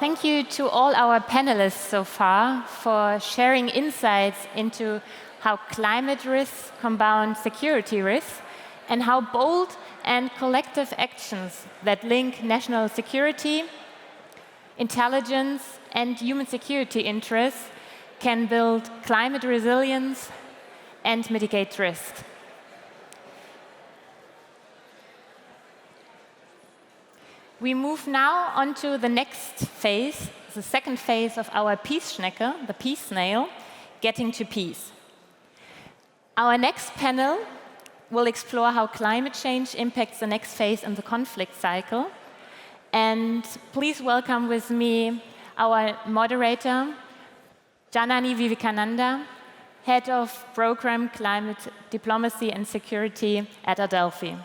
thank you to all our panelists so far for sharing insights into how climate risks compound security risks and how bold and collective actions that link national security, intelligence, and human security interests can build climate resilience and mitigate risk. We move now on to the next phase, the second phase of our Peace Schnecke, the peace snail, getting to peace. Our next panel will explore how climate change impacts the next phase in the conflict cycle. And please welcome with me our moderator, Janani Vivekananda, Head of Program Climate Diplomacy and Security at adelphi.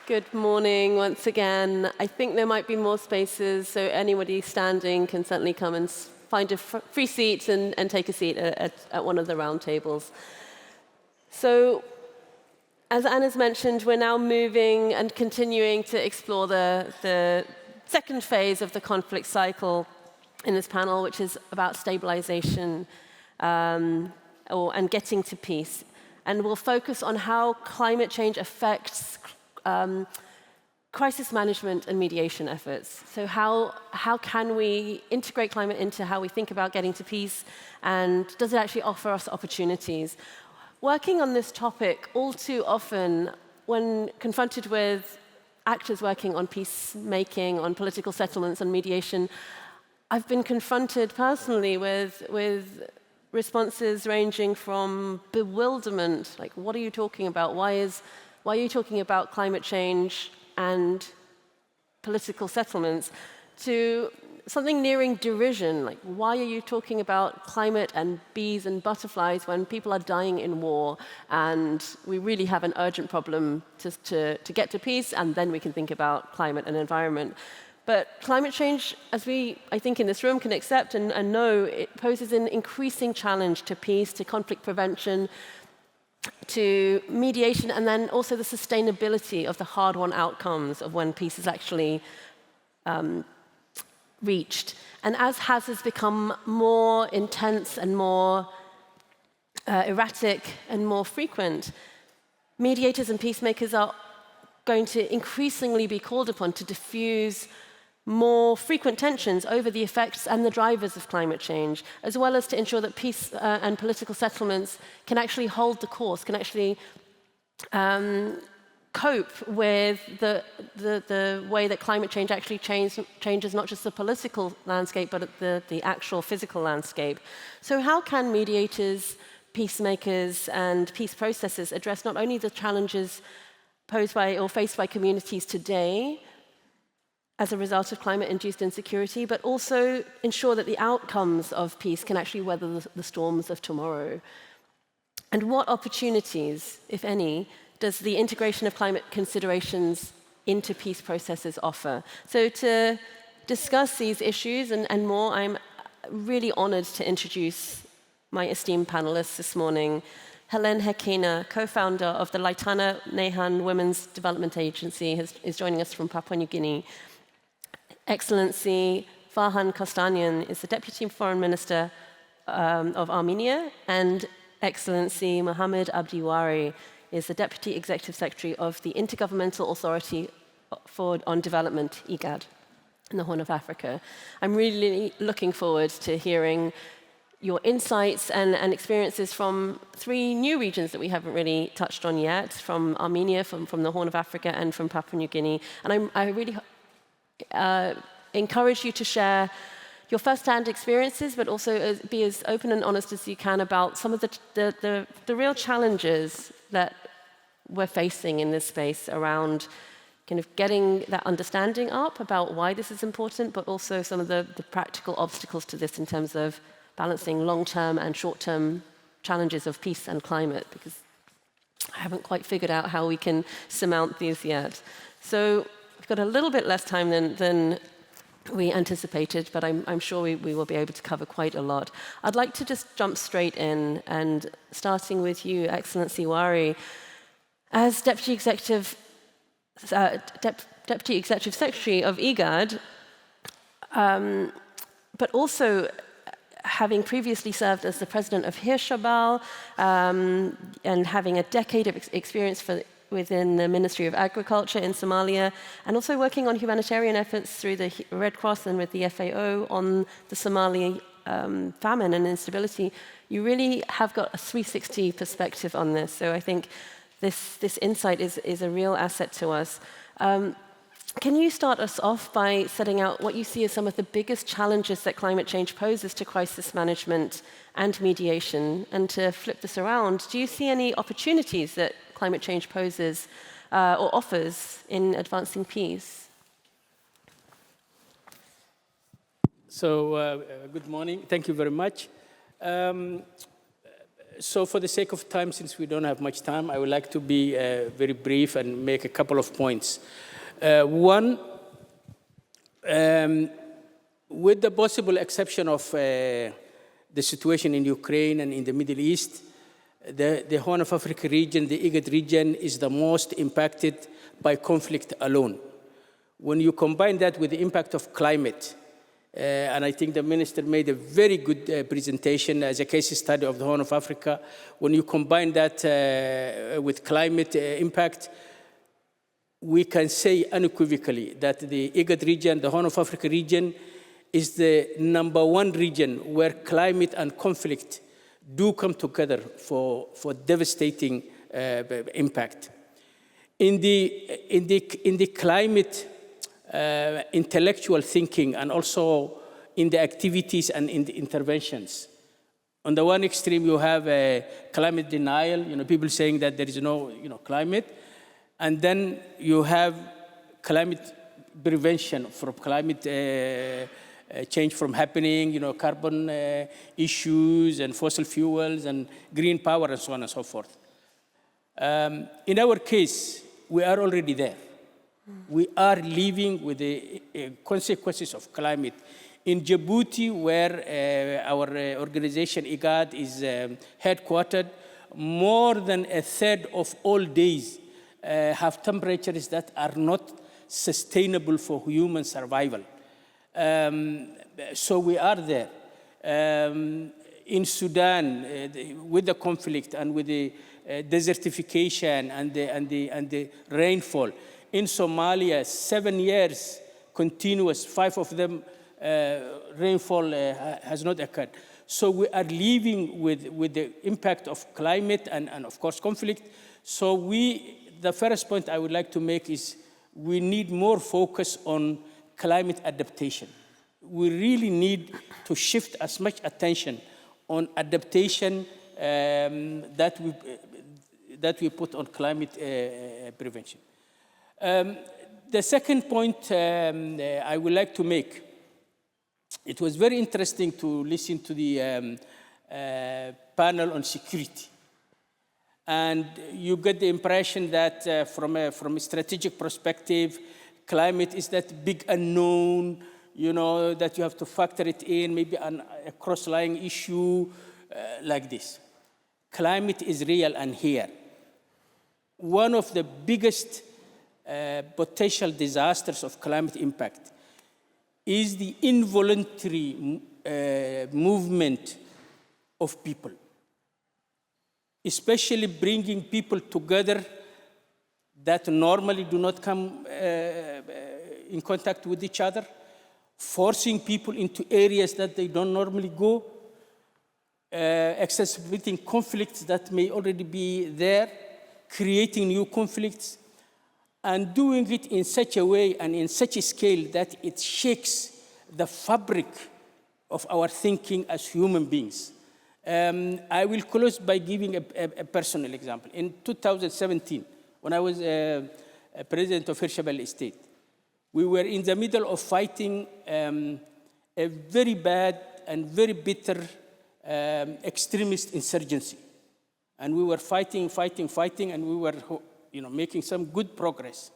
Good morning once again. I think there might be more spaces, so anybody standing can certainly come and find a free seat and take a seat at one of the round tables. So, as Anna's mentioned, we're now moving and continuing to explore the second phase of the conflict cycle in this panel, which is about stabilization and getting to peace. And we'll focus on how climate change affects crisis management and mediation efforts. So how can we integrate climate into how we think about getting to peace, and does it actually offer us opportunities? Working on this topic, all too often, when confronted with actors working on peacemaking, on political settlements, on mediation, I've been confronted personally with responses ranging from bewilderment, like, what are you talking about? Why are you talking about climate change and political settlements, to something nearing derision, like, why are you talking about climate and bees and butterflies when people are dying in war and we really have an urgent problem to get to peace, and then we can think about climate and environment. But climate change, as we, I think, in this room can accept and know, it poses an increasing challenge to peace, to conflict prevention, to mediation, and then also the sustainability of the hard-won outcomes of when peace is actually reached. And as has become more intense and more erratic and more frequent, mediators and peacemakers are going to increasingly be called upon to diffuse more frequent tensions over the effects and the drivers of climate change, as well as to ensure that peace and political settlements can actually hold the course, can actually cope with the way that climate change actually changes not just the political landscape, but the actual physical landscape. So how can mediators, peacemakers, and peace processes address not only the challenges posed by or faced by communities today as a result of climate-induced insecurity, but also ensure that the outcomes of peace can actually weather the storms of tomorrow? And what opportunities, if any, does the integration of climate considerations into peace processes offer? So to discuss these issues and more, I'm really honored to introduce my esteemed panelists this morning. Helen Hakena, co-founder of the Leitana Nehan Women's Development Agency, is joining us from Papua New Guinea. Excellency Vahan Kostanyan is the Deputy Foreign Minister of Armenia, and Excellency Mohamed Abdi Ware is the Deputy Executive Secretary of the Inter-Governmental Authority on Development, IGAD, in the Horn of Africa. I'm really looking forward to hearing your insights and experiences from three new regions that we haven't really touched on yet, from Armenia, from the Horn of Africa, and from Papua New Guinea. And I really encourage you to share your first-hand experiences, but also be as open and honest as you can about some of the real challenges that we're facing in this space around kind of getting that understanding up about why this is important, but also some of the practical obstacles to this in terms of balancing long-term and short-term challenges of peace and climate, because I haven't quite figured out how we can surmount these yet. So we've got a little bit less time than we anticipated, but I'm sure we will be able to cover quite a lot. I'd like to just jump straight in, and starting with you, Excellency Ware, As Deputy Executive Secretary of IGAD, but also having previously served as the president of Hirshabal and having a decade of experience within the Ministry of Agriculture in Somalia, and also working on humanitarian efforts through the Red Cross and with the FAO on the Somali famine and instability, you really have got a 360 perspective on this. So I think this insight is a real asset to us. Can you start us off by setting out what you see as some of the biggest challenges that climate change poses to crisis management and mediation? And to flip this around, do you see any opportunities that climate change poses or offers in advancing peace? So, good morning. Thank you very much. So for the sake of time, since we don't have much time, I would like to be very brief and make a couple of points. One, with the possible exception of the situation in Ukraine and in the Middle East, the Horn of Africa region, the IGAD region, is the most impacted by conflict alone. When you combine that with the impact of climate, and I think the minister made a very good presentation as a case study of the Horn of Africa, when you combine that with climate impact, we can say unequivocally that the IGAD region, the Horn of Africa region, is the #1 region where climate and conflict do come together for devastating impact. In the climate intellectual thinking and also in the activities and in the interventions, on the one extreme you have climate denial, people saying that there is no climate. And then you have climate prevention from climate change from happening, carbon issues and fossil fuels and green power and so on and so forth. In our case, we are already there. We are living with the consequences of climate. In Djibouti, where our organization IGAD is headquartered, more than a third of all days have temperatures that are not sustainable for human survival. So we are there. In Sudan, with the conflict and with the desertification and the rainfall. In Somalia, 7 years continuous, 5 of them rainfall has not occurred. So we are living with the impact of climate and of course conflict. So the first point I would like to make is we need more focus on climate adaptation. We really need to shift as much attention on adaptation that we put on climate prevention. The second point I would like to make, it was very interesting to listen to the panel on security. And you get the impression that from a strategic perspective, climate is that big unknown, that you have to factor it in, maybe a cross-lying issue like this. Climate is real and here. One of the biggest potential disasters of climate impact is the involuntary movement of people, especially bringing people together that normally do not come in contact with each other, forcing people into areas that they don't normally go, exacerbating conflicts that may already be there, creating new conflicts, and doing it in such a way and in such a scale that it shakes the fabric of our thinking as human beings. I will close by giving a personal example. In 2017, when I was president of Hirshabelle Estate, we were in the middle of fighting a very bad and very bitter extremist insurgency. And we were fighting, and we were making some good progress.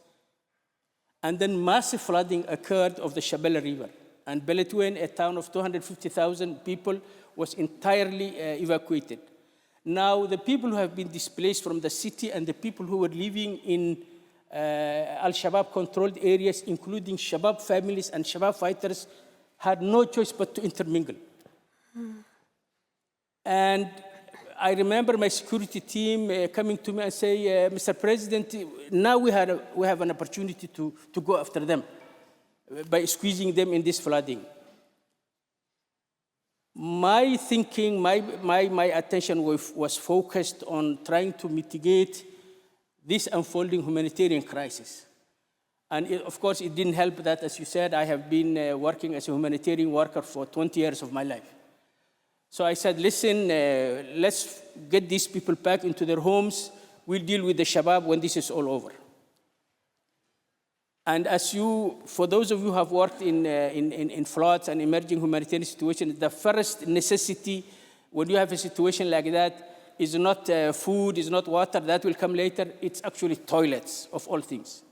And then massive flooding occurred of the Shabelle River. And Beledweyne, a town of 250,000 people, was entirely evacuated. Now, the people who have been displaced from the city and the people who were living in Al-Shabaab controlled areas, including Shabaab families and Shabaab fighters, had no choice but to intermingle. And I remember my security team coming to me and say, Mr. President, now we have an opportunity to go after them by squeezing them in this flooding. My thinking, my attention was focused on trying to mitigate this unfolding humanitarian crisis. And of course, it didn't help that, as you said, I have been working as a humanitarian worker for 20 years of my life. So I said, listen, let's get these people back into their homes. We'll deal with the Shabaab when this is all over. And for those of you who have worked in floods and emerging humanitarian situations, the first necessity when you have a situation like that is not food, is not water, that will come later. It's actually toilets, of all things.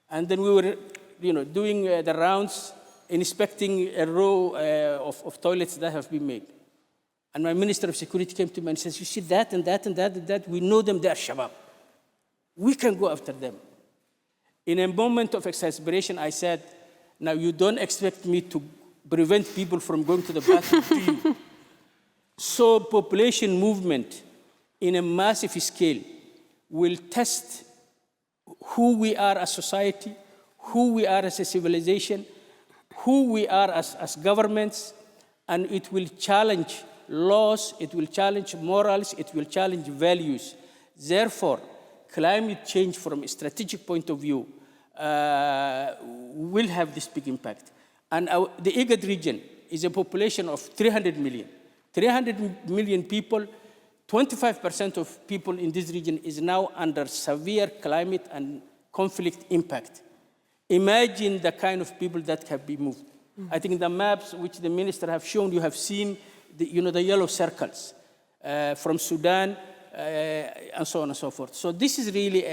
And then we were doing the rounds, inspecting a row of toilets that have been made. And my Minister of Security came to me and says, you see that and that and that and that, we know them, they are Shabaab. We can go after them. In a moment of exasperation, I said, now you don't expect me to prevent people from going to the bathroom, do you? So population movement in a massive scale will test who we are as society, who we are as a civilization, who we are as governments, and it will challenge laws, it will challenge morals, it will challenge values. Therefore, climate change from a strategic point of view will have this big impact. And the IGAD region is a population of 300 million. 300 million people, 25% of people in this region is now under severe climate and conflict impact. Imagine the kind of people that have been moved. I think the maps which the minister have shown, you have seen the yellow circles from Sudan, and so on and so forth. So this is really,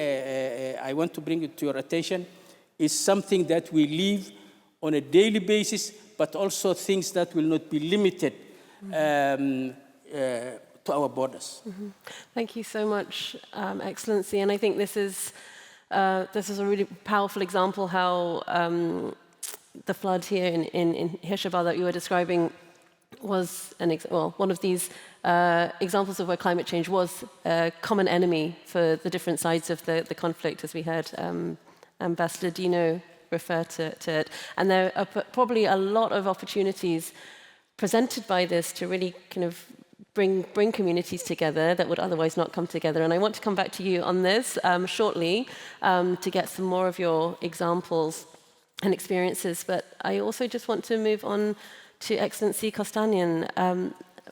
I want to bring it to your attention, is something that we live on a daily basis, but also things that will not be limited to our borders. Thank you so much, Excellency. And I think this is a really powerful example how the flood here in Hirshabad that you were describing was one of these examples of where climate change was a common enemy for the different sides of the conflict, as we heard Ambassador Dino refer to it. And there are probably a lot of opportunities presented by this to really kind of bring communities together that would otherwise not come together. And I want to come back to you on this shortly to get some more of your examples and experiences. But I also just want to move on to Excellency Kostanyan.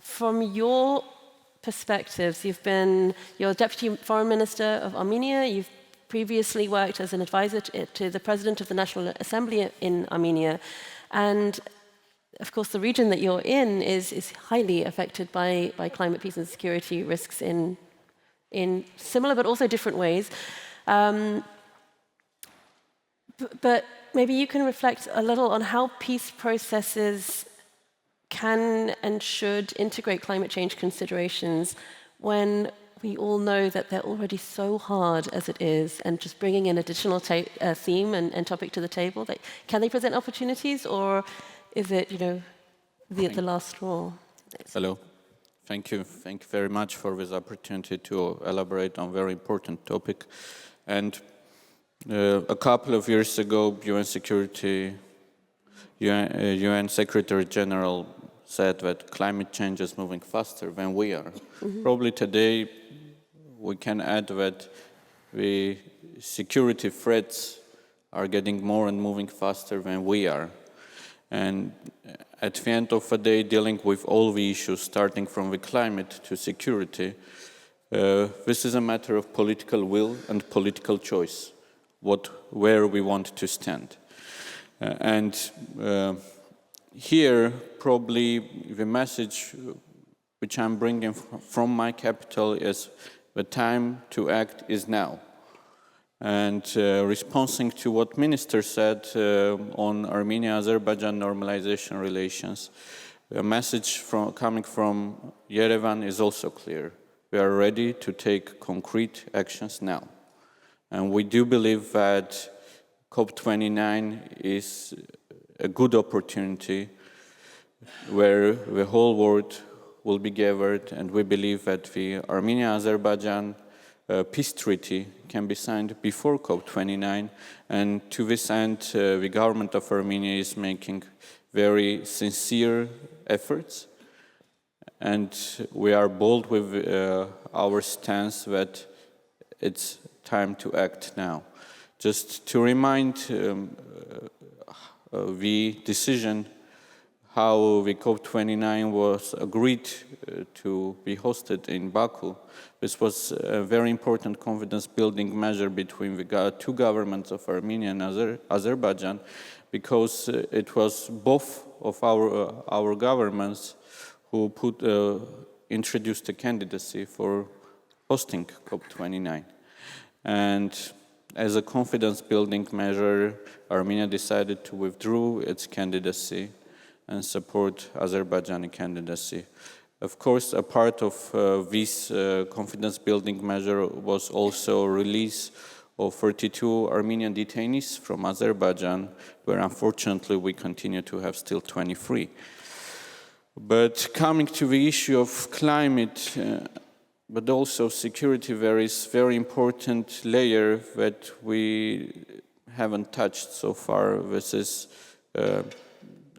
From your perspectives, you're Deputy Foreign Minister of Armenia. You've previously worked as an advisor to the President of the National Assembly in Armenia. And of course, the region that you're in is highly affected by climate, peace, and security risks in similar but also different ways. But maybe you can reflect a little on how peace processes can and should integrate climate change considerations when we all know that they're already so hard as it is, and just bringing an additional theme and topic to the table. Can they present opportunities, or is it, the last straw? Hello. Thank you. Thank you very much for this opportunity to elaborate on a very important topic. And a couple of years ago, UN Secretary General said that climate change is moving faster than we are. Probably today we can add that the security threats are getting more and moving faster than we are. And at the end of the day, dealing with all the issues, starting from the climate to security, this is a matter of political will and political choice, where we want to stand. Here, probably the message which I'm bringing from my capital is the time to act is now. And responding to what Minister said on Armenia-Azerbaijan normalization relations, a message coming from Yerevan is also clear. we are ready to take concrete actions now. And we do believe that COP29 is a good opportunity where the whole world will be gathered, and we believe that the Armenia-Azerbaijan peace treaty can be signed before COP29, and to this end, the government of Armenia is making very sincere efforts, and we are bold with our stance that it's time to act now. Just to remind the decision how the COP29 was agreed to be hosted in Baku. This was a very important confidence-building measure between the two governments of Armenia and Azerbaijan, because it was both of our governments who introduced a candidacy for hosting COP29. And as a confidence-building measure, Armenia decided to withdraw its candidacy and support Azerbaijani candidacy. Of course, a part of this confidence-building measure was also release of 32 Armenian detainees from Azerbaijan, where unfortunately we continue to have still 23. But coming to the issue of climate, but also security, there is a very important layer that we haven't touched so far. This is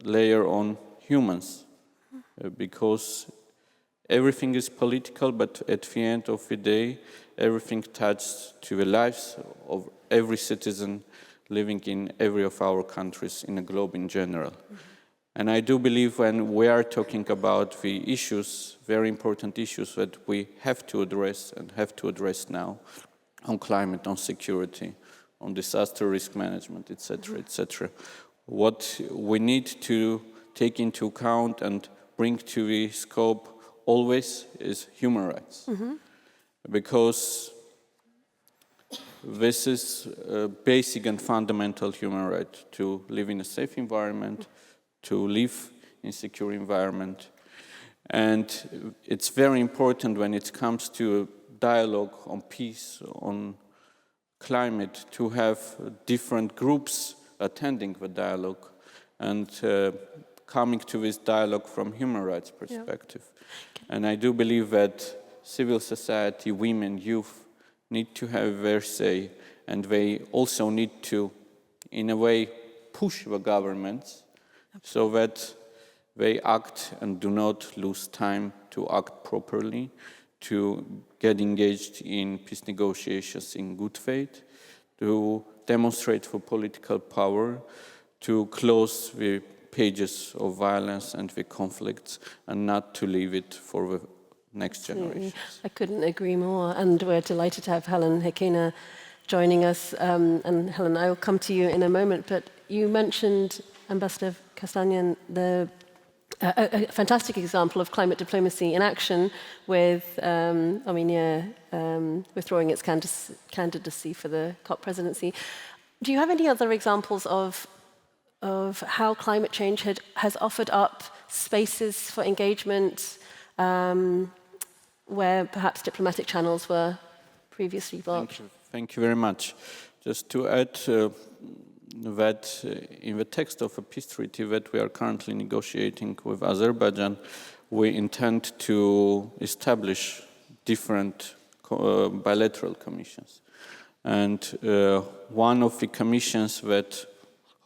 layer on humans, because everything is political, but at the end of the day, everything touches to the lives of every citizen living in every of our countries in the globe in general. And I do believe when we are talking about the issues, very important issues that we have to address and have to address now, on climate, on security, on disaster risk management, etc., etc., what we need to take into account and bring to the scope always is human rights. Because this is a basic and fundamental human right to live in a safe environment, to live in a secure environment. And it's very important when it comes to dialogue on peace, on climate, to have different groups attending the dialogue and coming to this dialogue from human rights perspective. Yeah. And I do believe that civil society, women, youth need to have their say, and they also need to, in a way, push the governments so that they act and do not lose time to act properly, to get engaged in peace negotiations in good faith, to demonstrate for political power, to close the pages of violence and the conflicts, and not to leave it for the next generation. I couldn't agree more, and we're delighted to have Helen Hakena joining us. And Helen, I will come to you in a moment, but you mentioned, Ambassador Kostanyan, a fantastic example of climate diplomacy in action with Armenia withdrawing its candidacy for the COP presidency. Do you have any other examples of how climate change has offered up spaces for engagement where perhaps diplomatic channels were previously blocked? Thank you very much. Just to add that in the text of a peace treaty that we are currently negotiating with Azerbaijan, we intend to establish different bilateral commissions. And one of the commissions that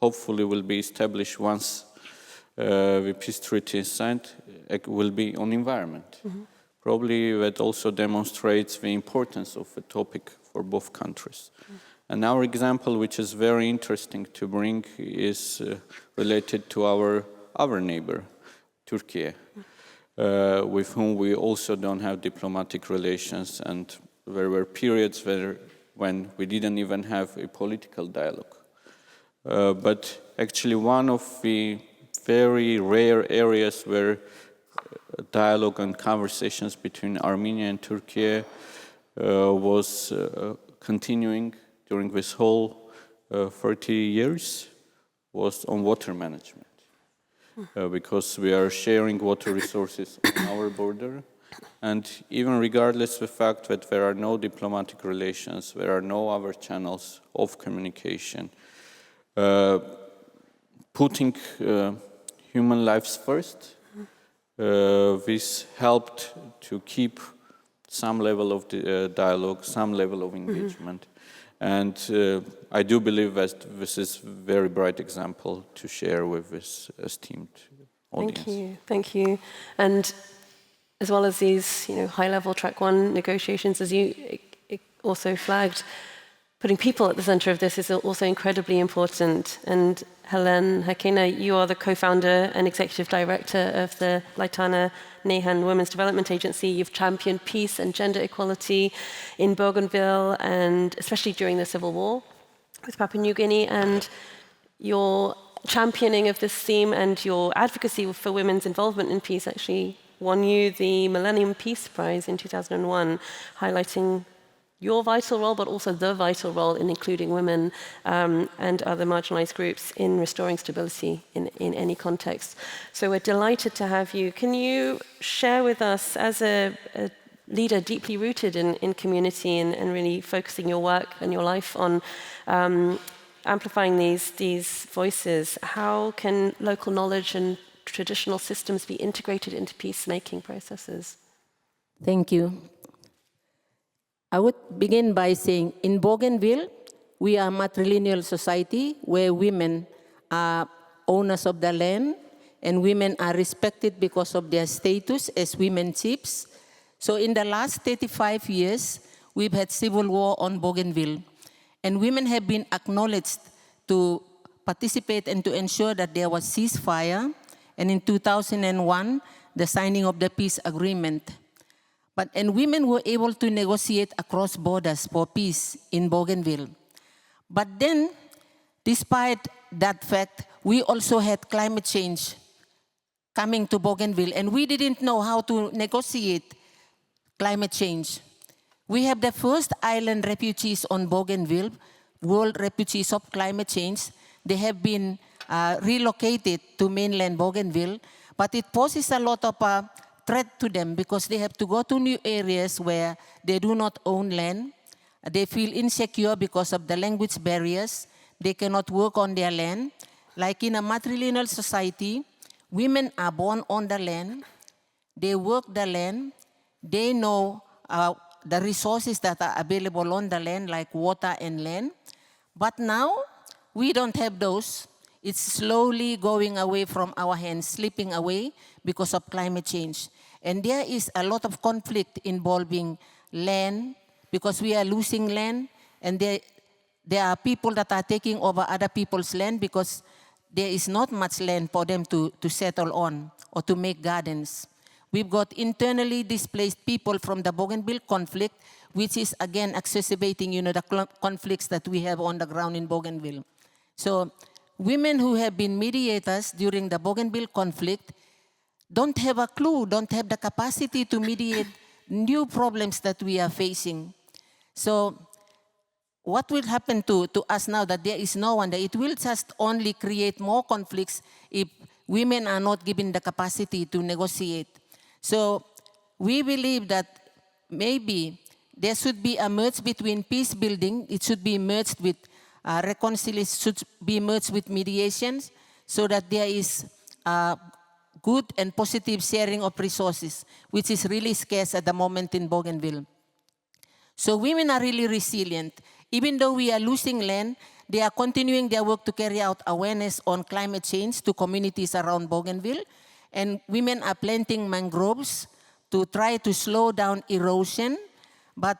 hopefully will be established once the peace treaty is signed will be on environment. Probably that also demonstrates the importance of the topic for both countries. And our example, which is very interesting to bring, is related to our other neighbor, Turkey, with whom we also don't have diplomatic relations, and there were periods when we didn't even have a political dialogue. But actually one of the very rare areas where dialogue and conversations between Armenia and Turkey was continuing during this whole 30 years was on water management. Because we are sharing water resources on our border, And even regardless of the fact that there are no diplomatic relations, there are no other channels of communication, putting human lives first, this helped to keep some level of dialogue, some level of engagement. And I do believe that this is a very bright example to share with this esteemed audience. Thank you. And as well as these, high-level track one negotiations, as you also flagged, putting people at the center of this is also incredibly important. And Helen, Hakena, you are the co-founder and executive director of the Leitana Nehan Women's Development Agency. You've championed peace and gender equality in Bougainville, and especially during the civil war with Papua New Guinea. And your championing of this theme and your advocacy for women's involvement in peace actually won you the Millennium Peace Prize in 2001, highlighting your vital role, but also the vital role in including women and other marginalized groups in restoring stability in any context. So we're delighted to have you. Can you share with us, as a leader deeply rooted in community and really focusing your work and your life on amplifying these voices, how can local knowledge and traditional systems be integrated into peacemaking processes? Thank you. I would begin by saying, in Bougainville, we are a matrilineal society where women are owners of the land and women are respected because of their status as women chiefs. So in the last 35 years, we've had civil war on Bougainville, and women have been acknowledged to participate and to ensure that there was ceasefire, and in 2001, the signing of the peace agreement. And women were able to negotiate across borders for peace in Bougainville. But then, despite that fact, we also had climate change coming to Bougainville, and we didn't know how to negotiate climate change. We have the first island refugees on Bougainville, world refugees of climate change. They have been relocated to mainland Bougainville, but it poses a lot of threat to them because they have to go to new areas where they do not own land. They feel insecure because of the language barriers. They cannot work on their land. Like in a matrilineal society, women are born on the land. They work the land. They know the resources that are available on the land, like water and land. But now, we don't have those. It's slowly going away from our hands, slipping away because of climate change. And there is a lot of conflict involving land because we are losing land, and there are people that are taking over other people's land because there is not much land for them to settle on or to make gardens. We've got internally displaced people from the Bougainville conflict, which is again exacerbating, the conflicts that we have on the ground in Bougainville. So women who have been mediators during the Bougainville conflict don't have a clue, don't have the capacity to mediate new problems that we are facing. So what will happen to us now that there is no one there? It will just only create more conflicts if women are not given the capacity to negotiate. So we believe that maybe there should be a merge between peace building. It should be merged with reconciliation, should be merged with mediations, so that there is good and positive sharing of resources, which is really scarce at the moment in Bougainville. So women are really resilient. Even though we are losing land, they are continuing their work to carry out awareness on climate change to communities around Bougainville. And women are planting mangroves to try to slow down erosion. But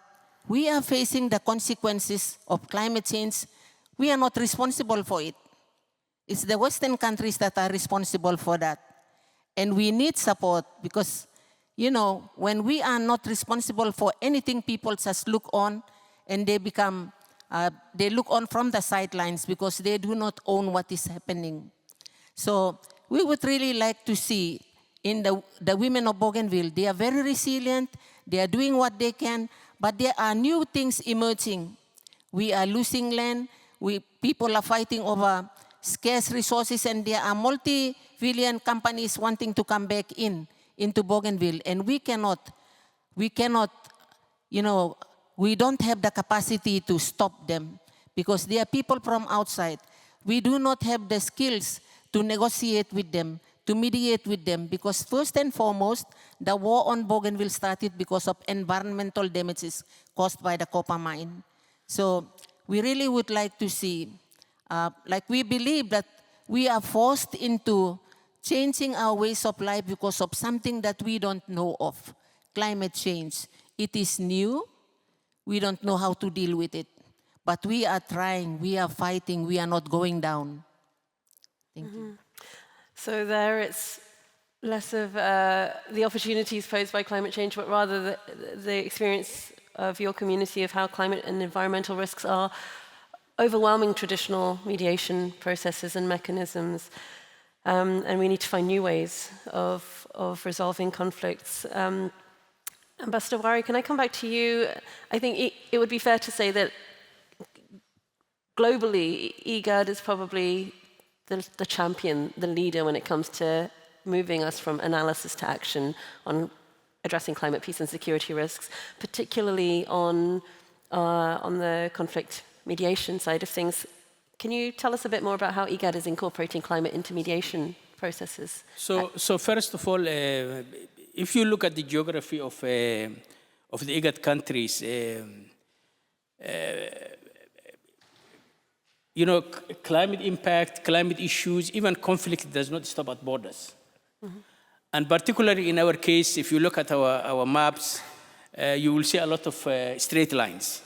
we are facing the consequences of climate change. We are not responsible for it. It's the Western countries that are responsible for that. And we need support because, when we are not responsible for anything, people just look on and they look on from the sidelines because they do not own what is happening. So we would really like to see in the women of Bougainville, they are very resilient, they are doing what they can, but there are new things emerging. We are losing land, people are fighting over scarce resources, and there are multi-billion companies wanting to come back into Bougainville, and we cannot we cannot, we don't have the capacity to stop them because they are people from outside. We do not have the skills to negotiate with them, to mediate with them, because first and foremost, the war on Bougainville started because of environmental damages caused by the copper mine. So we really would like to see, we believe that we are forced into changing our ways of life because of something that we don't know of, climate change. It is new. We don't know how to deal with it. But we are trying, we are fighting, we are not going down. Thank you. So there it's less of the opportunities posed by climate change, but rather the experience of your community of how climate and environmental risks are overwhelming traditional mediation processes and mechanisms. And we need to find new ways of resolving conflicts. Ambassador Ware, can I come back to you? I think it would be fair to say that globally, IGAD is probably the champion, the leader when it comes to moving us from analysis to action on addressing climate, peace and security risks, particularly on the conflict mediation side of things. Can you tell us a bit more about how IGAD is incorporating climate into mediation processes? So first of all, if you look at the geography of the IGAD countries, climate impact, climate issues, even conflict does not stop at borders. Mm-hmm. And particularly in our case, if you look at our maps, you will see a lot of straight lines.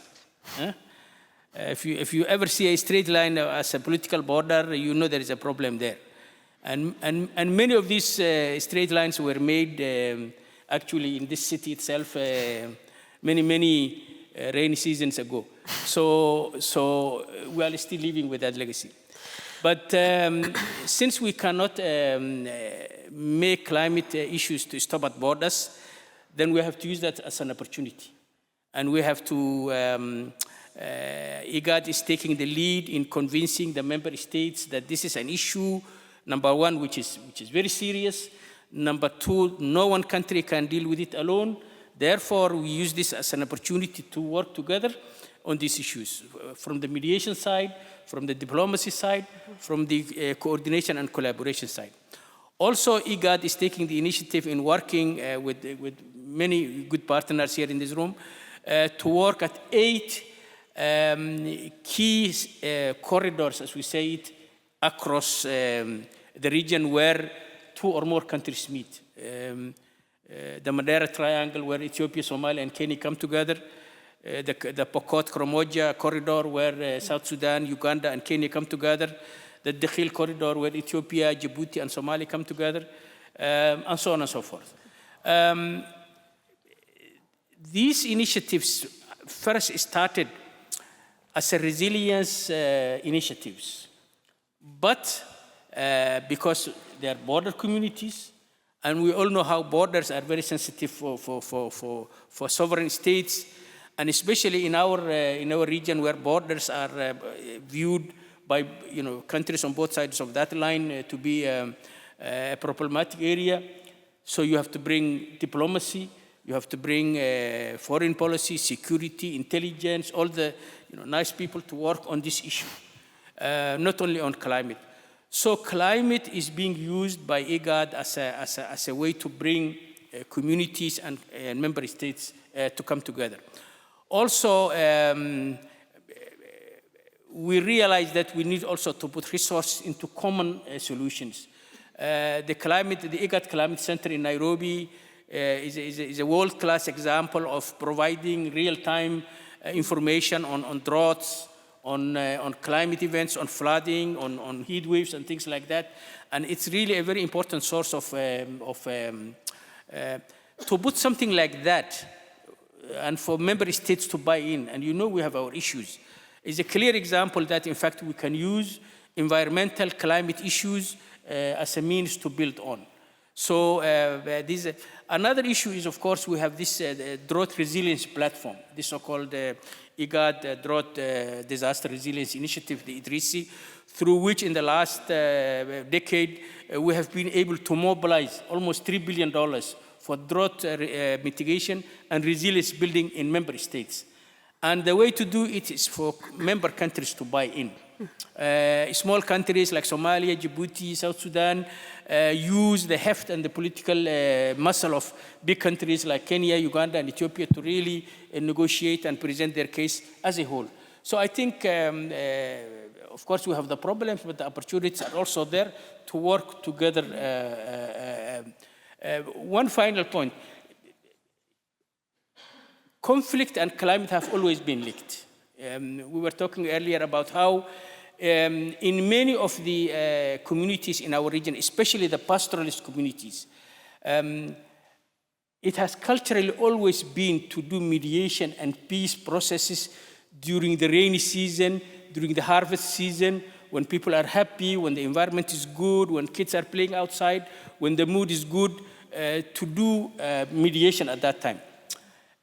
If you ever see a straight line as a political border, you know there is a problem there. And many of these straight lines were made actually in this city itself many rainy seasons ago. So we are still living with that legacy. But since we cannot make climate issues to stop at borders, then we have to use that as an opportunity. And we have to, IGAD is taking the lead in convincing the member states that this is an issue, number one, which is very serious. Number two, no one country can deal with it alone. Therefore, we use this as an opportunity to work together on these issues, from the mediation side, from the diplomacy side, from the coordination and collaboration side. Also, IGAD is taking the initiative in working with many good partners here in this room to work at 8 key corridors, as we say it, across the region where 2 or more countries meet. The Madeira Triangle, where Ethiopia, Somalia, and Kenya come together. The Pokot-Kromoja corridor, where South Sudan, Uganda, and Kenya come together. The Dakhil corridor, where Ethiopia, Djibouti, and Somalia come together, and so on and so forth. These initiatives first started as a resilience initiatives, but because they are border communities, and we all know how borders are very sensitive for sovereign states, and especially in our region where borders are viewed by countries on both sides of that line to be a problematic area. So you have to bring diplomacy, you have to bring foreign policy, security, intelligence, all the nice people to work on this issue, not only on climate. So climate is being used by IGAD as a way to bring communities and member states to come together. Also, we realize that we need also to put resources into common solutions. The IGAD Climate Center in Nairobi is a world-class example of providing real-time information on droughts, on climate events, on flooding, on heat waves and things like that. And it's really a very important source to put something like that and for member states to buy in. And we have our issues. It's a clear example that, in fact, we can use environmental climate issues as a means to build on. So another issue is, of course, we have this drought resilience platform, this so-called IGAD Drought Disaster Resilience Initiative, the IDRISI, through which in the last decade we have been able to mobilize almost $3 billion for drought mitigation and resilience building in member states. And the way to do it is for member countries to buy in. Small countries like Somalia, Djibouti, South Sudan use the heft and the political muscle of big countries like Kenya, Uganda, and Ethiopia to really negotiate and present their case as a whole. So I think, of course, we have the problems, but the opportunities are also there to work together. One final point. Conflict and climate have always been linked. We were talking earlier about how in many of the communities in our region, especially the pastoralist communities, it has culturally always been to do mediation and peace processes during the rainy season, during the harvest season, when people are happy, when the environment is good, when kids are playing outside, when the mood is good, to do mediation at that time.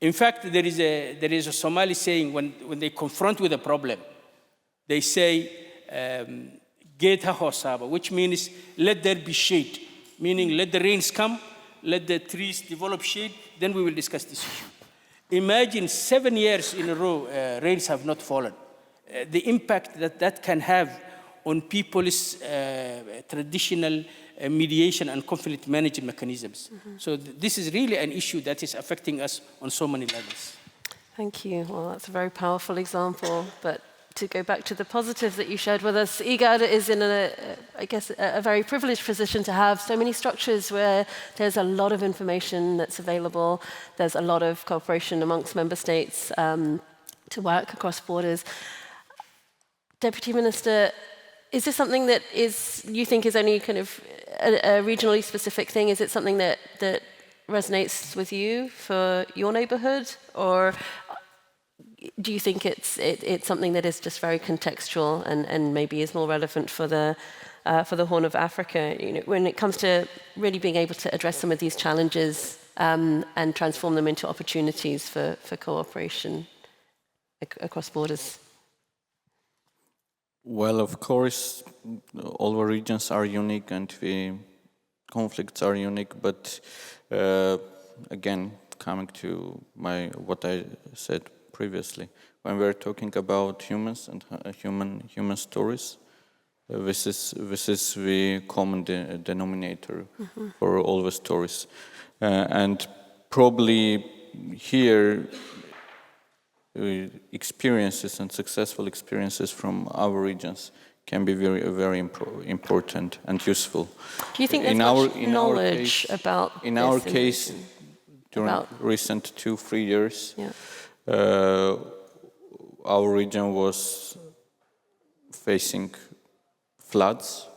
In fact, there is a Somali saying when they confront with a problem, they say, "Get hosaba," which means let there be shade, meaning let the rains come, let the trees develop shade, then we will discuss this issue. Imagine 7 years in a row, rains have not fallen. The impact that can have on people's traditional mediation and conflict management mechanisms. So this is really an issue that is affecting us on so many levels. Thank you. Well, that's a very powerful example. But to go back to the positives that you shared with us, IGAD is in a very privileged position to have so many structures where there's a lot of information that's available. There's a lot of cooperation amongst member states to work across borders. Deputy Minister, is this something that you think is only kind of a regionally specific thing? Is it something that resonates with you for your neighborhood? Or do you think it's something that is just very contextual and maybe is more relevant for the Horn of Africa? You know, when it comes to really being able to address some of these challenges and transform them into opportunities for cooperation across borders? Well, of course, all the regions are unique and the conflicts are unique, but again, coming to what I said previously, when we're talking about humans and human stories, this is the common denominator for all the stories, and probably here. Experiences and successful experiences from our regions can be very, very important and useful. Do you think there's much knowledge about this? In our case, during recent 2-3 years, our region was facing floods,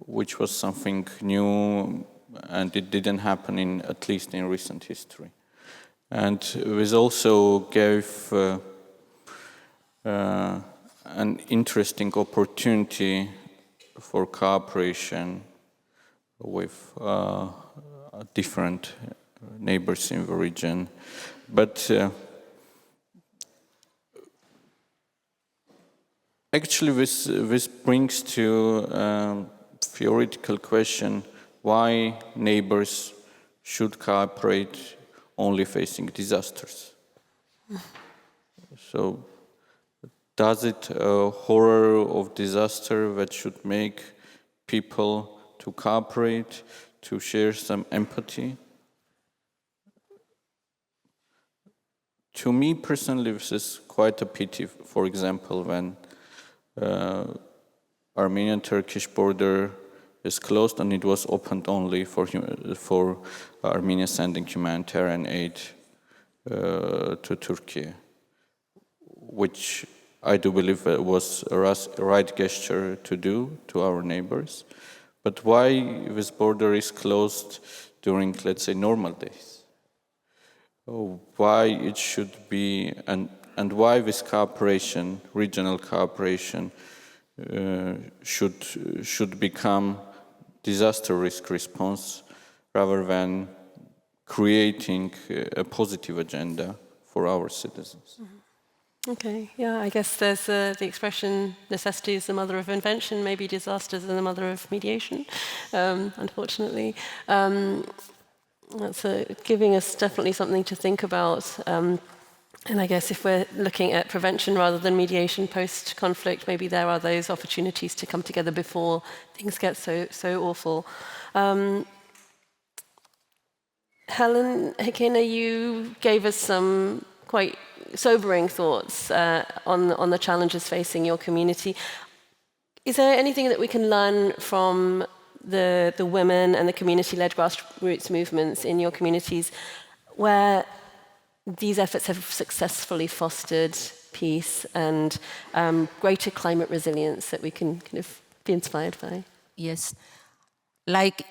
which was something new, and it didn't happen at least in recent history. And this also gave an interesting opportunity for cooperation with different neighbors in the region. But actually this brings to a theoretical question why neighbors should cooperate only facing disasters. So, does it a horror of disaster that should make people to cooperate, to share some empathy? To me personally, this is quite a pity. For example, when Armenian-Turkish border is closed and it was opened only for Armenia sending humanitarian aid to Turkey, which I do believe was a right gesture to do to our neighbors. But why this border is closed during, let's say, normal days? Why it should be, and why this cooperation, regional cooperation, should become disaster risk response rather than creating a positive agenda for our citizens. Okay, yeah, I guess there's the expression, necessity is the mother of invention, maybe disaster is the mother of mediation, unfortunately. That's giving us definitely something to think about. And I guess if we're looking at prevention rather than mediation post-conflict, maybe there are those opportunities to come together before things get so awful. Helen, Hakena, you gave us some quite sobering thoughts on the challenges facing your community. Is there anything that we can learn from the women and the community-led grassroots movements in your communities where these efforts have successfully fostered peace and greater climate resilience that we can kind of be inspired by? Yes. Like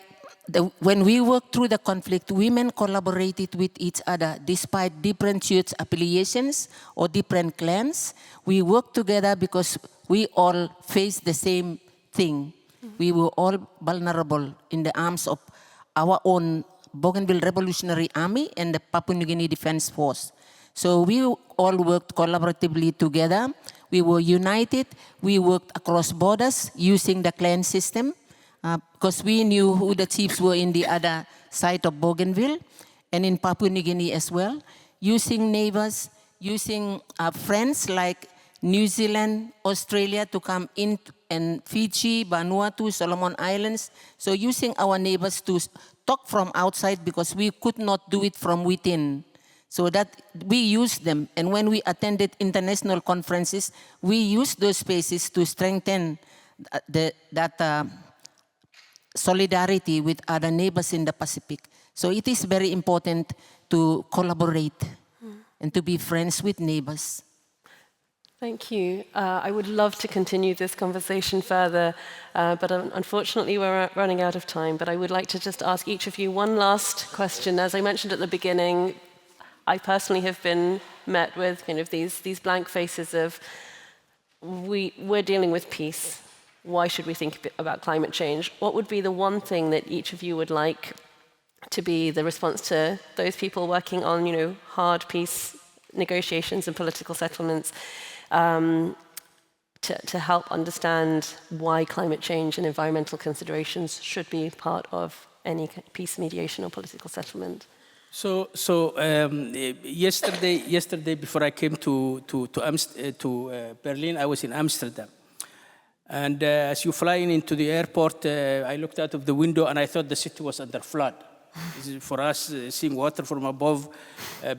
when we worked through the conflict, women collaborated with each other despite different church affiliations or different clans. We worked together because we all faced the same thing. We were all vulnerable in the arms of our own Bougainville Revolutionary Army and the Papua New Guinea Defense Force. So we all worked collaboratively together. We were united. We worked across borders using the clan system because we knew who the chiefs were in the other side of Bougainville and in Papua New Guinea as well. Using neighbors, using friends like New Zealand, Australia to come in, and Fiji, Vanuatu, Solomon Islands. So using our neighbors to talk from outside because we could not do it from within. So that we used them. And when we attended international conferences, we used those spaces to strengthen that solidarity with other neighbors in the Pacific. So it is very important to collaborate and to be friends with neighbors. Thank you. I would love to continue this conversation further, but unfortunately we're running out of time. But I would like to just ask each of you one last question. As I mentioned at the beginning, I personally have been met with kind of these blank faces of, we're dealing with peace. Why should we think about climate change? What would be the one thing that each of you would like to be the response to those people working on, hard peace negotiations and political settlements, to help understand why climate change and environmental considerations should be part of any peace mediation or political settlement? So yesterday before I came to Berlin, I was in Amsterdam. And as you fly into the airport, I looked out of the window and I thought the city was under flood. For us, seeing water from above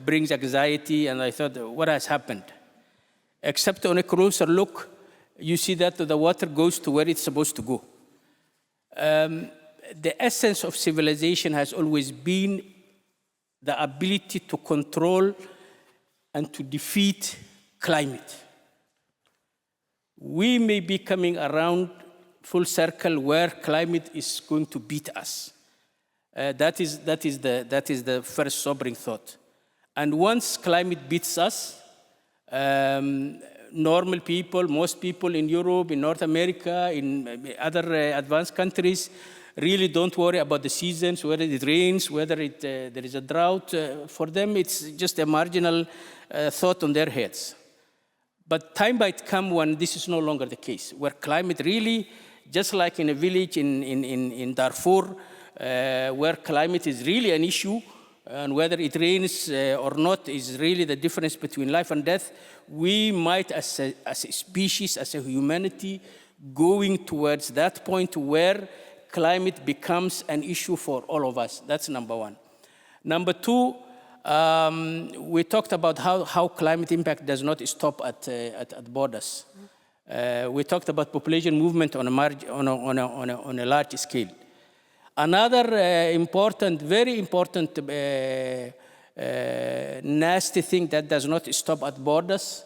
brings anxiety, and I thought, what has happened? Except on a closer look, you see that the water goes to where it's supposed to go. The essence of civilization has always been the ability to control and to defeat climate. We may be coming around full circle where climate is going to beat us. That is the first sobering thought. And once climate beats us, normal people, most people in Europe, in North America, in other advanced countries, really don't worry about the seasons, whether it rains, whether there is a drought. For them, it's just a marginal thought on their heads. But time might come when this is no longer the case, where climate really, just like in a village in Darfur, where climate is really an issue, and whether it rains or not is really the difference between life and death, we might, as a species, as a humanity, going towards that point where climate becomes an issue for all of us. That's number one. Number two, we talked about how climate impact does not stop at borders. We talked about population movement on a large scale. Another very important nasty thing that does not stop at borders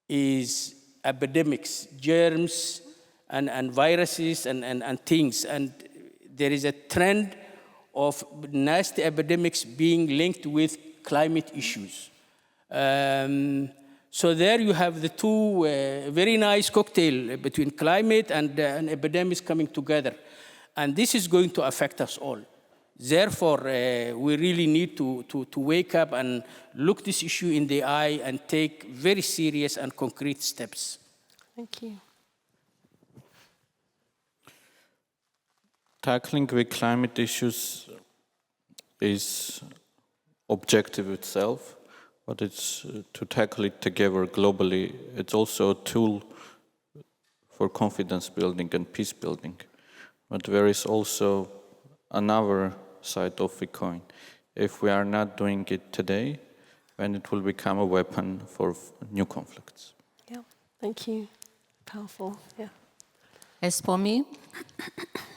is epidemics, germs, and viruses and things. And there is a trend of nasty epidemics being linked with climate issues. So there you have the two very nice cocktail between climate and epidemics coming together. And this is going to affect us all. Therefore, we really need to wake up and look this issue in the eye and take very serious and concrete steps. Thank you. Tackling with climate issues is objective itself, but it's to tackle it together globally. It's also a tool for confidence building and peace building. But there is also another side of the coin. If we are not doing it today, then it will become a weapon for new conflicts. Yeah, thank you. Powerful, yeah. As for me,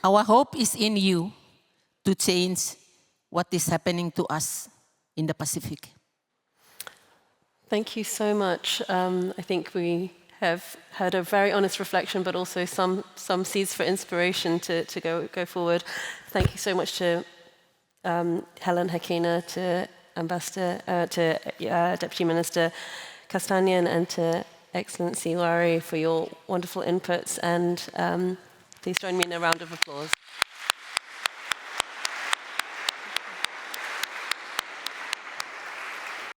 our hope is in you to change what is happening to us in the Pacific. Thank you so much. I think we have had a very honest reflection, but also some seeds for inspiration to go forward. Thank you so much to Helen, Hakena, to Ambassador, to Deputy Minister Kostanyan, and to Excellency Ware for your wonderful inputs. And please join me in a round of applause.